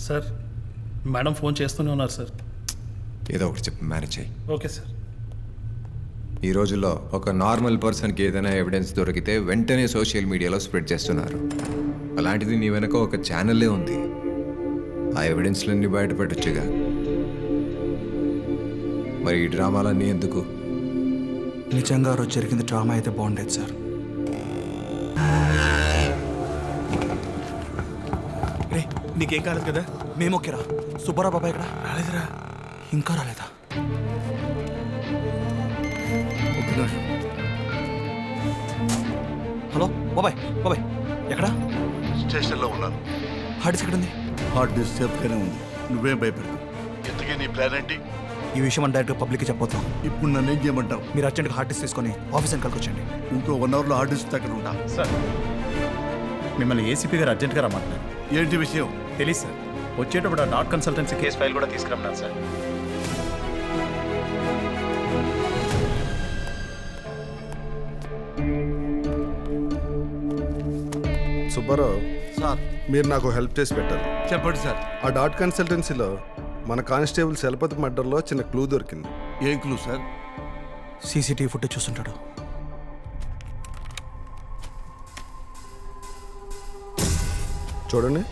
Sir madam phone చేస్తూనే ఉన్నారు sir. ఏదో ఒకటి చెప్పి మేనేజ్ చేయి. Okay sir. ఈ రోజుల్లో ఒక నార్మల్ పర్సన్కి ఏదైనా ఎవిడెన్స్ దొరికితే వెంటనే సోషల్ మీడియాలో స్ప్రెడ్ చేస్తున్నారు. అలాంటిది నీ వెనక ఒక ఛానల్లే ఉంది. ఆ ఎవిడెన్స్లన్నీ బయటపెట్టొచ్చుగా. మరి ఈ డ్రామాలన్నీ ఎందుకు? నిజంగా రోజు జరిగింది డ్రామా అయితే బాగుండేది సార్. రే నీకేం కాలేదు కదా? మేము ఓకేరా. సుబ్బారావు బాబాయ్ ఇక్కడ రాలేదురా. ఇంకా రాలేదా? ఒక్క నిమిషం. హలో బాబాయ్, బాబాయ్ ఎక్కడా? స్టేషన్లో ఉన్నాను. హార్డ్ డిస్క్ ఎక్కడ ఉంది? హార్డ్ డిస్క్ సేఫ్గానే ఉంది, నువ్వేం భయపడకు. ఎందుకే నీ ప్లాన్ ఏంటి? ఈ విషయం అని డైరెక్ట్గా పబ్లిక్కి చెప్పొద్దాం. ఇప్పుడు నన్ను ఏం చేయమంటావు? మీరు అర్జెంట్గా హార్డ్ డిస్క్ తీసుకొని ఆఫీస్ వెనకాలకి వచ్చండి. ఇంకో 1 అవర్లో హార్డ్ డిస్క్ అక్కడ ఉంటా. సార్ మిమ్మల్ని ఏసీపీ గారు అర్జెంట్గా రమ్మంటున్నారు. ఏంటి విషయం? తెలియదు సార్. వచ్చేటప్పుడు ఆ డాట్ కన్సల్టెన్సీ కేసు ఫైల్ కూడా తీసుకురమ్మన్నారు సార్. సుబ్బారావు సార్ మీరు నాకు హెల్ప్ చేసి పెట్టాలి. చెప్పండి సార్. ఆ డాట్ కన్సల్టెన్సీలో మన కానిస్టేబుల్ చలపతి మర్డర్లో చిన్న క్లూ దొరికింది. ఏం క్లూ సార్? సీసీటీవీ ఫుటేజ్ చూస్తుంటాడు. చూడండి.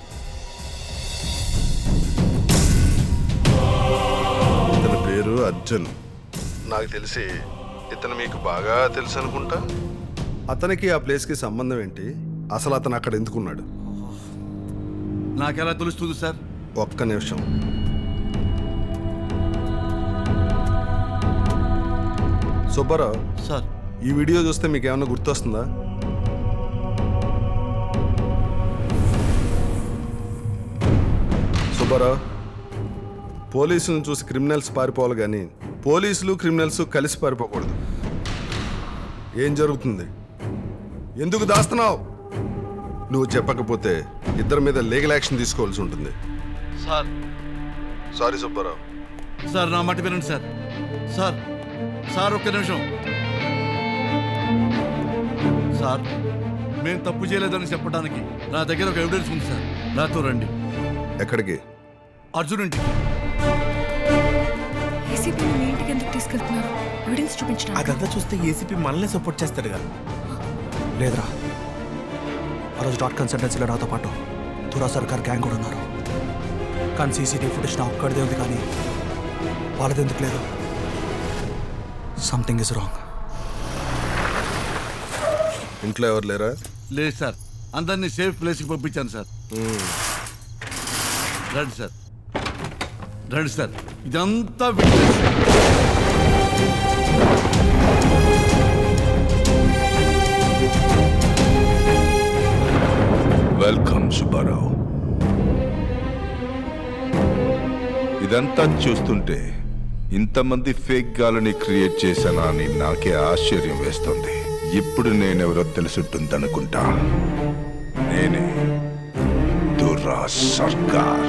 ఇతని పేరు అర్జున్. నాకు తెలిసి ఇతను మీకు బాగా తెలుసు అనుకుంటా. అతనికి ఆ ప్లేస్కి సంబంధం ఏంటి? అసలు అతను అక్కడ ఎందుకున్నాడు? నాకెలా తెలుస్తుంది సార్? ఒక్క నిమిషం. సుబ్బారావు సార్ ఈ వీడియో చూస్తే మీకు ఏమైనా గుర్తొస్తుందా? సుబ్బారావు, పోలీసులను చూసి క్రిమినల్స్ పారిపోవాలి కానీ పోలీసులు క్రిమినల్స్ కలిసి పారిపోకూడదు. ఏం జరుగుతుంది? ఎందుకు దాస్తున్నావు? నువ్వు చెప్పకపోతే ఇద్దరి మీద లీగల్ యాక్షన్ తీసుకోవాల్సి ఉంటుంది. Sir sorry Subbarao. సార్ నా మాట వినండి సార్. సార్ సార్ ఒక్క నిమిషం. సార్ మేము తప్పు చేయలేదని చెప్పడానికి నా దగ్గర ఒక ఎవిడెన్స్ ఉంది సార్. నాతో రండి. ఎక్కడికి? అర్జున్ ఇంటికి. ఏసీపీని మీ ఇంటికి ఎందుకు తీసుకెళ్తున్నారు? ఎవిడెన్స్ చూపించడానికి? అదంతా చూస్తే ఏసీపీ మనల్ని సపోర్ట్ చేస్తాడుగా. లేదురా, ఆ రోజు డాట్ కన్సల్టెన్సీలో నాతో పాటు తురా సర్కార్ గ్యాంగ్ కూడా ఉన్నారు. కానీ సీసీటీవీ ఫుటేజ్ నా ఒక్కడిదే ఉంది, కానీ వాళ్ళది ఎందుకు లేదు? Something is wrong. ఇంట్లో ఎవరు లేరా? లేదు సార్, అందరినీ సేఫ్ ప్లేస్కి పంపించాను సార్. రండి సార్, రండి సార్. ఇదంతా విట్నెస్. వెల్కమ్ సుబ్బారావు. ఇదంతా చూస్తుంటే ఇంతమంది ఫేక్ గాలని క్రియేట్ చేశానా అని నాకే ఆశ్చర్యం వేస్తుంది. ఇప్పుడు నేనెవరో తెలుసుంటుందనుకుంటా. నేనే తురా సర్కార్.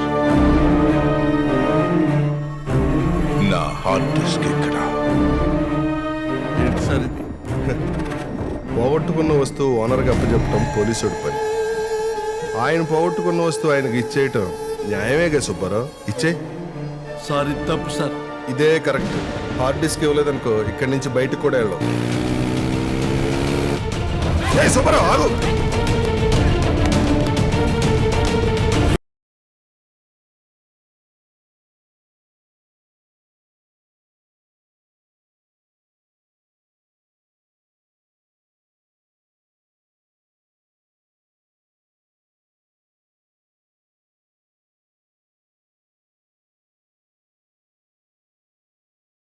నా హార్డ్ డిస్క్ ఎక్కడ? ఏంటి సార్ ఇది? పోగొట్టుకున్న వస్తువు ఓనర్కి అప్పచెప్పడం పోలీసుడి పని. ఆయన పోగొట్టుకున్న వస్తువు ఆయనకి ఇచ్చేయటం న్యాయమేగా సుబ్బారావు? ఇచ్చే. సార్ ఇది తప్పు సార్. ఇదే కరెక్ట్. హార్డ్ డిస్క్ ఇవ్వలేదనుకో ఇక్కడి నుంచి బయటకు కూడా వెళ్ళవు. సుబ్బారావు ఆగు.